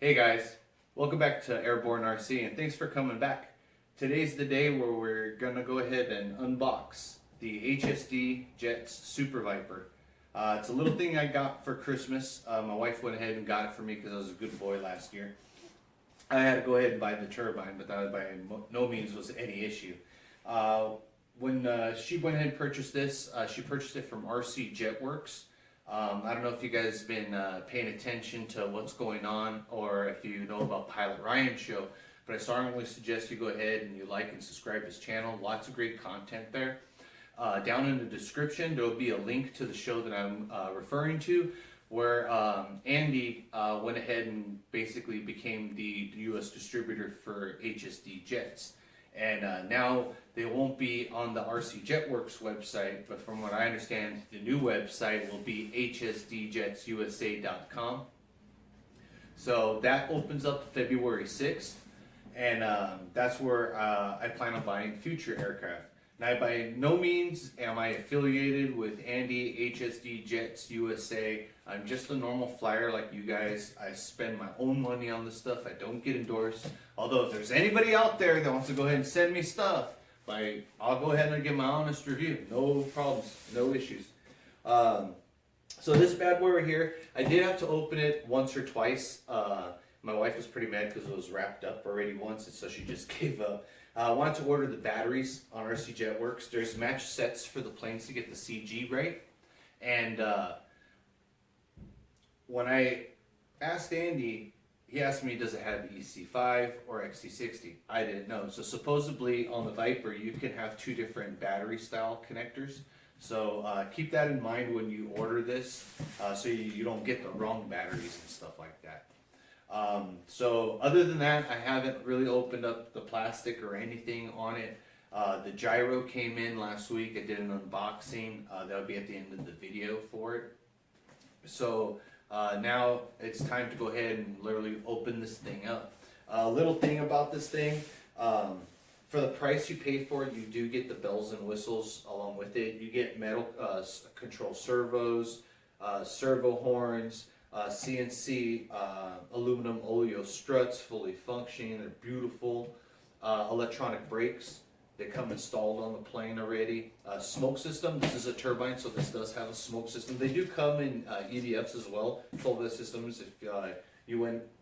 Hey guys, welcome back to Airborne RC and thanks for coming back. Today's the day where we're going to go ahead and unbox the HSDJETS Super Viper. It's a little thing I got for Christmas. My wife went ahead and got it for me because I was a good boy last year. I had to go ahead and buy the turbine, but that by no means was any issue. When she went ahead and purchased this, she purchased it from RC Jetworks. I don't know if you guys have been paying attention to what's going on or if you know about Pilot Ryan's show, but I strongly suggest you go ahead and you like and subscribe his channel. Lots of great content there. Down in the description there will be a link to the show that I'm referring to, where Andy went ahead and basically became the U.S. distributor for HSDJETS. And now they won't be on the RC Jetworks website, but from what I understand, the new website will be HSDJETSUSA.com. So that opens up February 6th, and that's where I plan on buying future aircraft. Now, by no means am I affiliated with Andy, HSDJETS USA. I'm just a normal flyer like you guys. I spend my own money on this stuff. I don't get endorsed. Although if there's anybody out there that wants to go ahead and send me stuff, I'll go ahead and give my honest review. No problems, no issues. So this bad boy right here, I did have to open it once or twice. My wife was pretty mad because it was wrapped up already once, and so she just gave up. I wanted to order the batteries on RC Jetworks. There's match sets for the planes to get the CG right. And when I asked Andy, he asked me, does it have EC5 or XC60? I didn't know. So supposedly on the Viper, you can have two different battery style connectors. So keep that in mind when you order this, so you don't get the wrong batteries and stuff like that. So other than that, I haven't really opened up the plastic or anything on it. The gyro came in last week. I did an unboxing. That'll be at the end of the video for it. So now it's time to go ahead and literally open this thing up. A little thing about this thing, for the price you paid for it, you do get the bells and whistles along with it. You get metal control servos, servo horns, CNC aluminum oleo struts, fully functioning. They're beautiful. Electronic brakes, they come installed on the plane already. Smoke system, this is a turbine, so this does have a smoke system. They do come in EDFs as well, 12 systems if you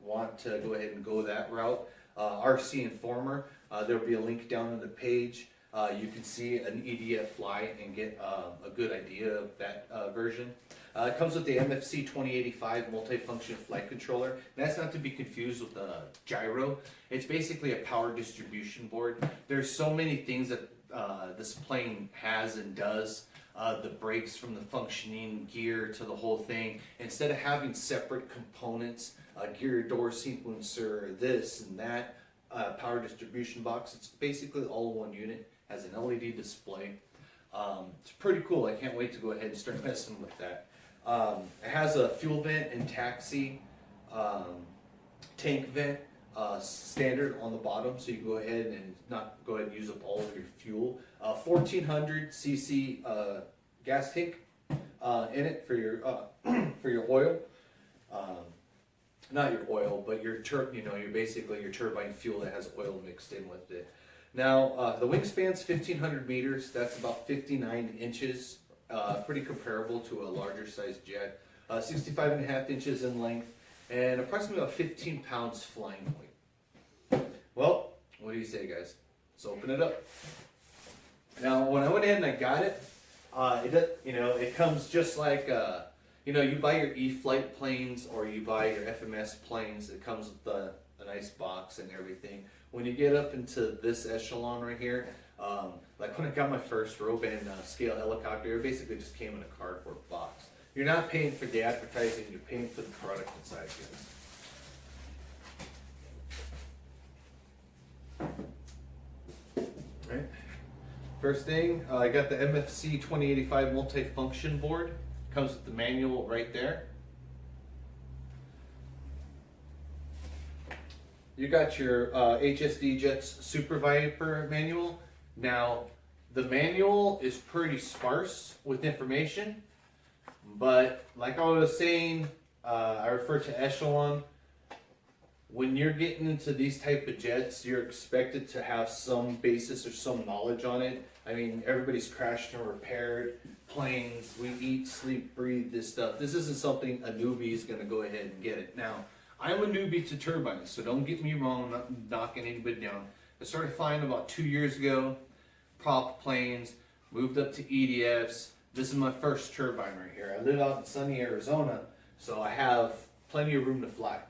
want to go ahead and go that route. RC Informer, there will be a link down on the page. You can see an EDF fly and get a good idea of that version. It comes with the MFC 2085 multifunction flight controller. That's not to be confused with the gyro. It's basically a power distribution board. There's so many things that this plane has and does. The brakes, from the functioning gear to the whole thing. Instead of having separate components, gear door sequencer, this and that, power distribution box, it's basically all one unit. Has an LED display. It's pretty cool. I can't wait to go ahead and start messing with that. It has a fuel vent and taxi tank vent standard on the bottom, so you can go ahead and not go ahead and use up all of your fuel. 1400 cc gas tank in it for your for your oil. Not your oil, but your basically your turbine fuel that has oil mixed in with it. Now, the wingspan's 1,500 meters. That's about 59 inches. Pretty comparable to a larger size jet. 65.5 inches in length, and approximately about 15 pounds flying weight. Well, what do you say, guys? Let's open it up. Now, when I went ahead and I got it, it comes just like you buy your E-Flight planes or you buy your FMS planes. It comes with a nice box and everything. When you get up into this echelon right here, like when I got my first Roban scale helicopter, it basically just came in a cardboard box. You're not paying for the advertising, you're paying for the product inside, guys. Right. First thing, I got the MFC 2085 multifunction board. Comes with the manual right there. You got your HSDJETS Super Viper manual. Now, the manual is pretty sparse with information, but like I was saying, I refer to Echelon. when you're getting into these type of jets, you're expected to have some basis or some knowledge on it. I mean, everybody's crashed and repaired planes. We eat, sleep, breathe this stuff. This isn't something a newbie is going to go ahead and get it. Now, I'm a newbie to turbines, so don't get me wrong. I'm not knocking anybody down. I started flying about 2 years ago, prop planes, moved up to EDFs. This is my first turbine right here. I live out in sunny Arizona, so I have plenty of room to fly.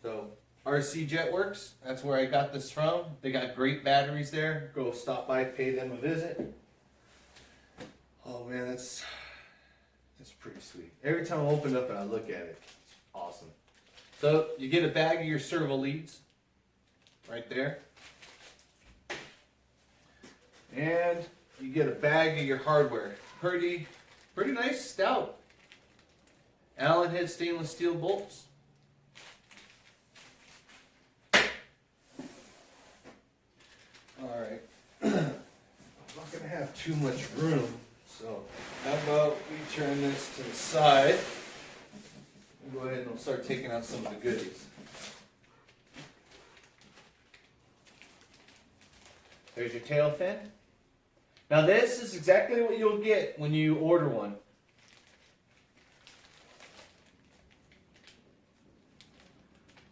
So RC Jetworks, that's where I got this from. They got great batteries there. Go stop by, pay them a visit. Oh man, that's pretty sweet. Every time I open it up and I look at it, it's awesome. So you get a bag of your servo leads right there. And you get a bag of your hardware. Pretty nice stout. Allen head stainless steel bolts. Alright, I'm not going to have too much room, so how about we turn this to the side and go ahead and we'll start taking out some of the goodies. There's your tail fin. Now this is exactly what you'll get when you order one.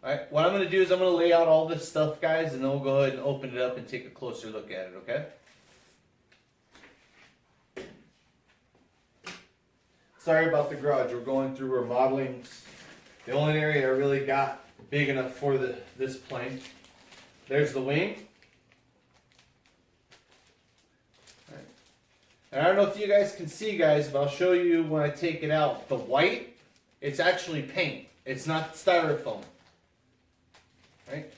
Alright, what I'm going to do is I'm going to lay out all this stuff, guys, and then we'll go ahead and open it up and take a closer look at it, okay? Sorry about the garage. We're going through remodeling. The only area I really got big enough for this plane. There's the wing. Alright. And I don't know if you guys can see, guys, but I'll show you when I take it out. The white, it's actually paint. It's not styrofoam. Right?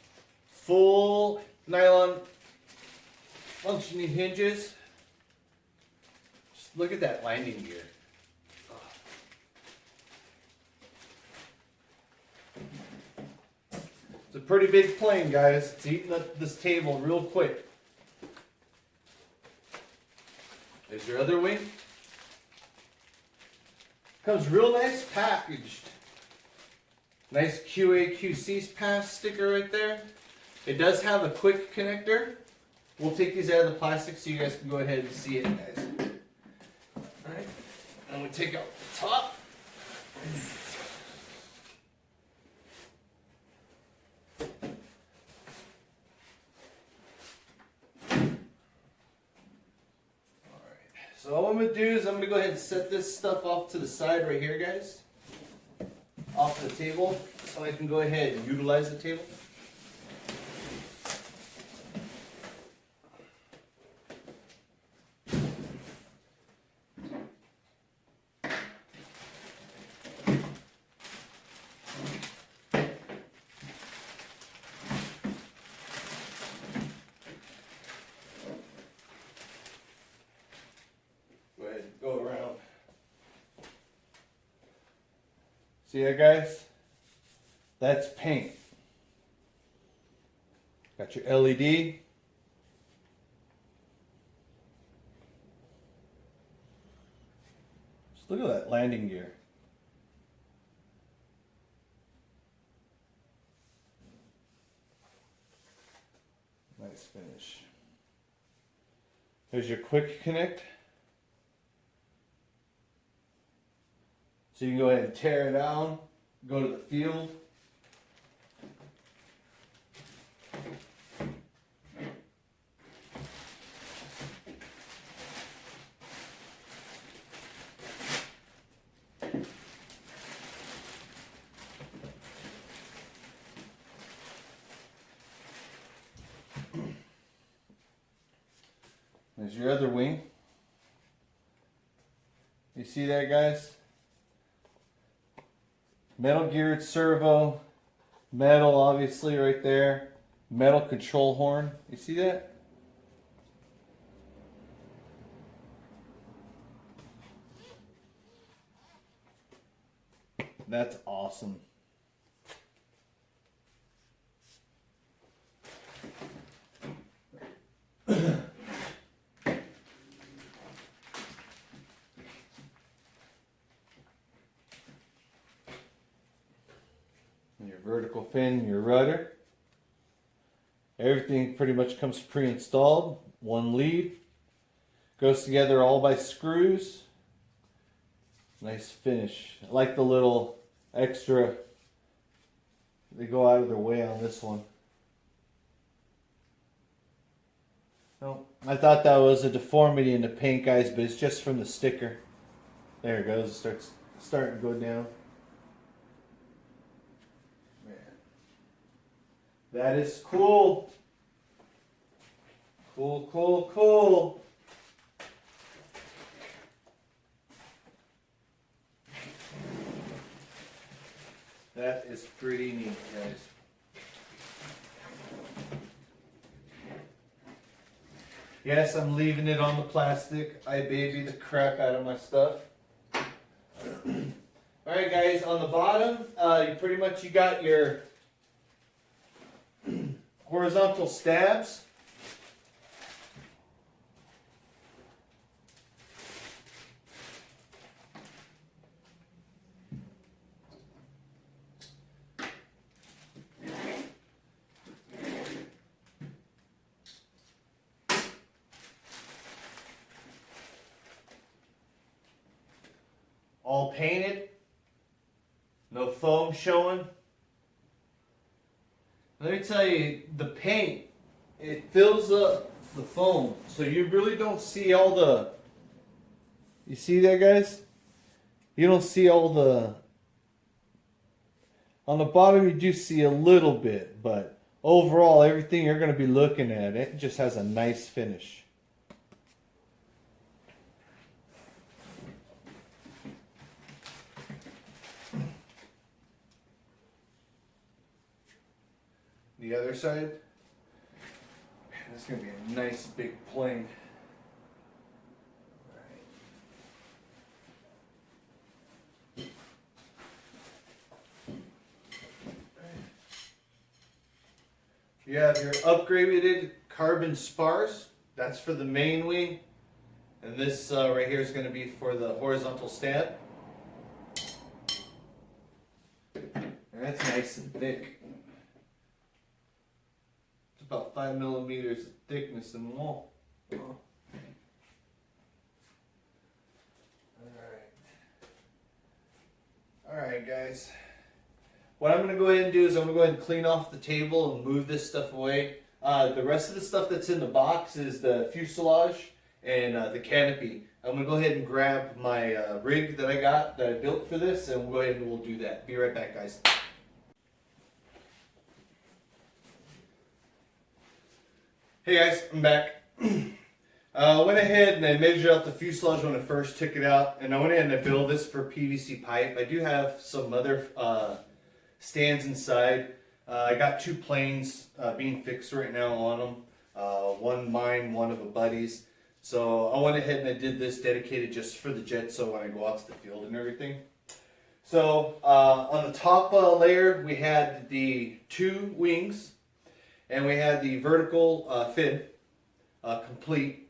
Full nylon functioning hinges. Just look at that landing gear. It's a pretty big plane, guys. It's eating up this table real quick. There's your other wing. Comes real nice packaged. Nice QA/QC pass sticker right there. It does have a quick connector. We'll take these out of the plastic so you guys can go ahead and see it, guys. Alright, and we take out the top. Alright, so all I'm going to do is I'm going to go ahead and set this stuff off to the side right here, guys. Off the table, so I can go ahead and utilize the table. Go ahead and go around. See that, guys? That's paint. Got your LED. Just look at that landing gear. Nice finish. There's your quick connect. So you can go ahead and tear it down, go to the field. There's your other wing. You see that, guys? Metal geared servo, metal obviously right there, metal control horn. You see that? That's awesome. vertical fin, your rudder. Everything pretty much comes pre-installed. One lead. Goes together all by screws. Nice finish. I like the little extra. They go out of their way on this one. No, I thought that was a deformity in the paint, guys, but it's just from the sticker. There it goes. It starting to go down. Man, that is cool. Cool, cool, cool. That is pretty neat, guys. Yes, I'm leaving it on the plastic. I baby the crap out of my stuff. Alright guys, on the bottom, you got your horizontal stabs. All painted, no foam showing. Let me tell you, the paint, it fills up the foam, so you really don't see all the, you see that, guys? You don't see all the, on the bottom you do see a little bit, but overall everything you're going to be looking at, it just has a nice finish. The other side, man, that's going to be a nice big plane. You have your upgraded carbon spars. That's for the main wing. And this right here is going to be for the horizontal stab. And that's nice and thick. About 5 millimeters of thickness in the wall. Alright guys. What I'm going to go ahead and do is I'm going to go ahead and clean off the table and move this stuff away. The rest of the stuff that's in the box is the fuselage and the canopy. I'm going to go ahead and grab my rig that I built for this, and we'll go ahead and we'll do that. Be right back, guys. Hey guys, I'm back. I went ahead and I measured out the fuselage when I first took it out, and I went ahead and I built this for PVC pipe. I do have some other stands inside. I got 2 planes being fixed right now on them. One mine, one of a buddy's. So I went ahead and I did this dedicated just for the jet, so when I go out to the field and everything. So on the top layer we had the 2 wings. And we had the vertical fin complete.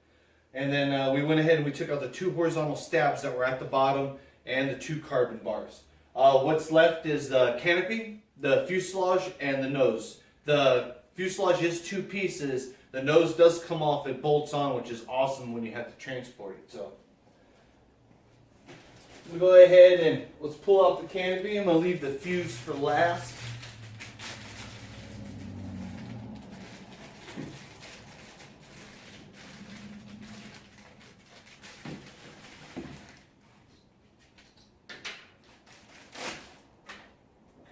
And then we went ahead and we took out the 2 horizontal stabs that were at the bottom and the 2 carbon bars. What's left is the canopy, the fuselage, and the nose. The fuselage is 2 pieces. The nose does come off, it bolts on, which is awesome when you have to transport it. So we'll go ahead and let's pull out the canopy. I'm going to leave the fuse for last.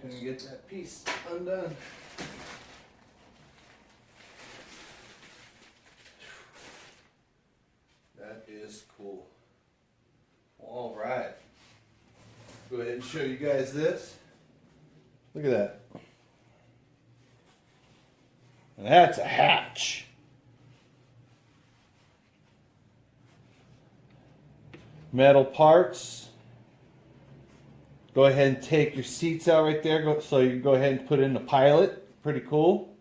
Couldn't get that piece undone. That is cool. All right. Go ahead and show you guys this. Look at that. That's a hatch. Metal parts. Go ahead and take your seats out right there. So you go ahead and put in the pilot. Pretty cool.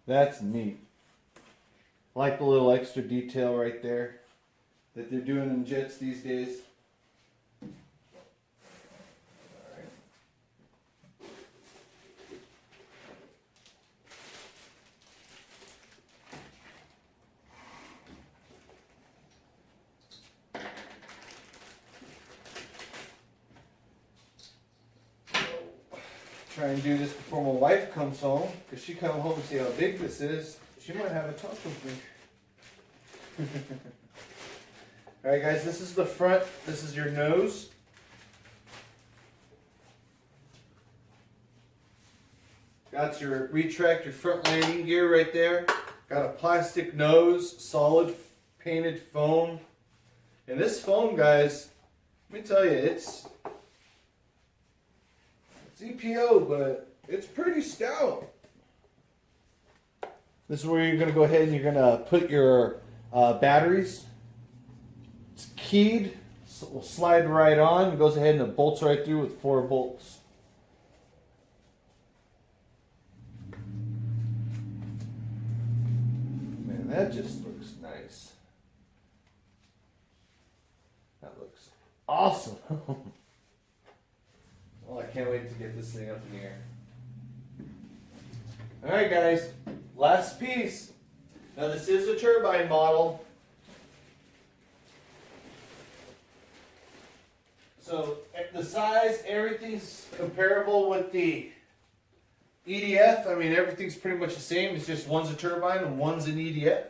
That's neat. I like the little extra detail right there that they're doing in jets these days. Alright. try and do this before my wife comes home, because she comes home and see how big this is. She might have a talk with me. Alright guys, this is the front, this is your nose. Got your retract, your front landing gear right there. Got a plastic nose, solid painted foam. And this foam, guys, let me tell you, it's EPO, but it's pretty stout. This is where you're going to go ahead and you're going to put your batteries. It's keyed, so it will slide right on. It goes ahead and it bolts right through with 4 bolts. Man, that just looks nice. That looks awesome. Well, I can't wait to get this thing up in the air. Alright guys, last piece. Now this is a turbine model. So the size, everything's comparable with the EDF. I mean, everything's pretty much the same. It's just one's a turbine and one's an EDF.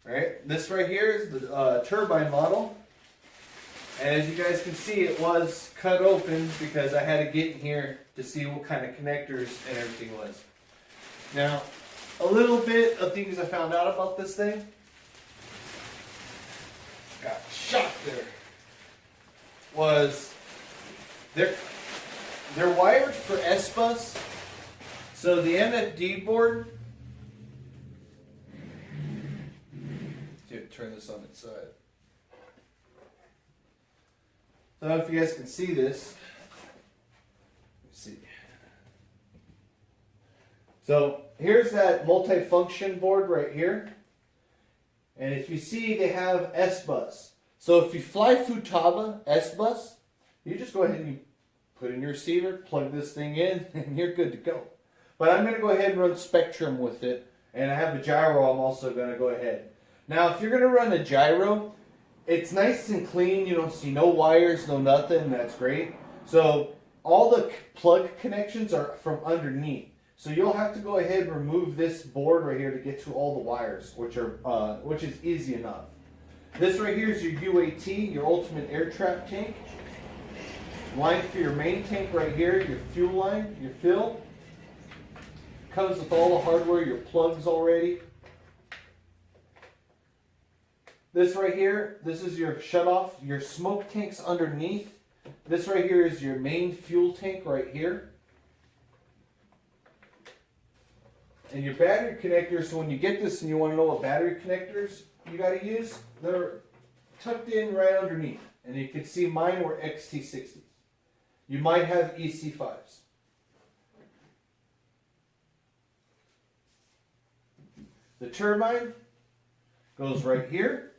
Right? This right here is the turbine model. And as you guys can see, it was cut open because I had to get in here to see what kind of connectors and everything was. Now, a little bit of things I found out about this thing. Got shocked there. Was they're wired for S-Bus. So the MFD board. See, turn this on its side. I don't know if you guys can see this. Let's see. So here's that multi-function board right here. And if you see, they have S-Bus. So if you fly Futaba S-Bus, you just go ahead and you put in your receiver, plug this thing in, and you're good to go. But I'm going to go ahead and run Spectrum with it. And I have a gyro I'm also going to go ahead. Now if you're going to run a gyro, it's nice and clean. You don't see no wires, no nothing. That's great. So all the plug connections are from underneath. So you'll have to go ahead and remove this board right here to get to all the wires, which is easy enough. This right here is your UAT, your ultimate air trap tank. Line for your main tank right here, your fuel line, your fill. Comes with all the hardware, your plugs already. This right here, this is your shutoff, your smoke tanks underneath. This right here is your main fuel tank right here. And your battery connectors, so when you get this and you want to know what battery connectors you got to use, they're tucked in right underneath. And you can see mine were XT60s. You might have EC5s. The turbine goes right here.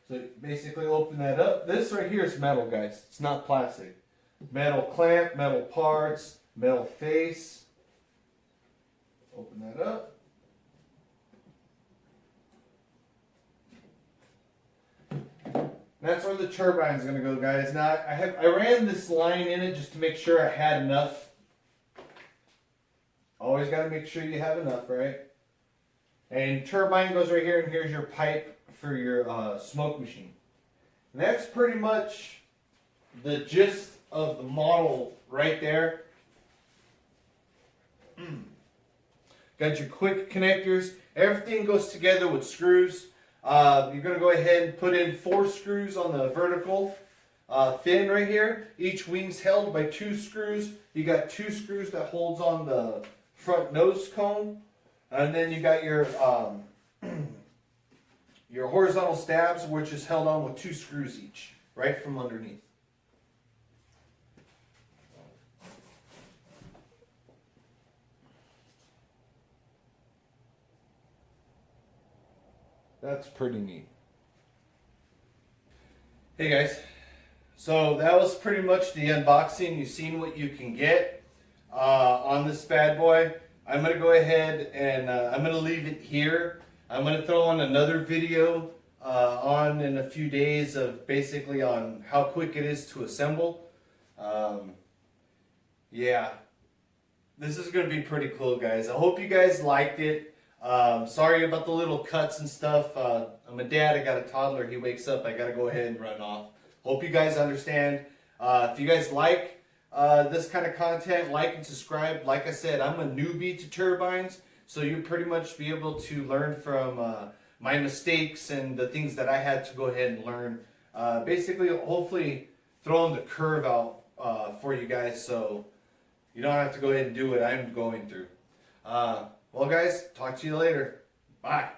So basically open that up. This right here is metal, guys. It's not plastic. Metal clamp, metal parts, metal face. Open that up. That's where the turbine is going to go, guys. Now I ran this line in it just to make sure I had enough. Always got to make sure you have enough, right? And turbine goes right here, and here's your pipe for your smoke machine. And that's pretty much the gist of the model right there. Got your quick connectors. Everything goes together with screws. You're going to go ahead and put in 4 screws on the vertical fin right here. Each wing's held by 2 screws. You got 2 screws that holds on the front nose cone. And then you got your horizontal stabs, which is held on with 2 screws each, right from underneath. That's pretty neat. Hey guys, so that was pretty much the unboxing. You've seen what you can get on this bad boy. I'm going to go ahead and I'm going to leave it here. I'm going to throw on another video on in a few days of basically on how quick it is to assemble. Yeah, This is going to be pretty cool, guys. I hope you guys liked it. Sorry about the little cuts and stuff. I'm a dad. I got a toddler. He wakes up. I got to go ahead and run off. Hope you guys understand. If you guys like this kind of content, like and subscribe. Like I said, I'm a newbie to turbines, so you'll pretty much be able to learn from my mistakes and the things that I had to go ahead and learn. Basically, hopefully, throwing the curve out for you guys, so you don't have to go ahead and do what I'm going through. Well, guys, talk to you later. Bye.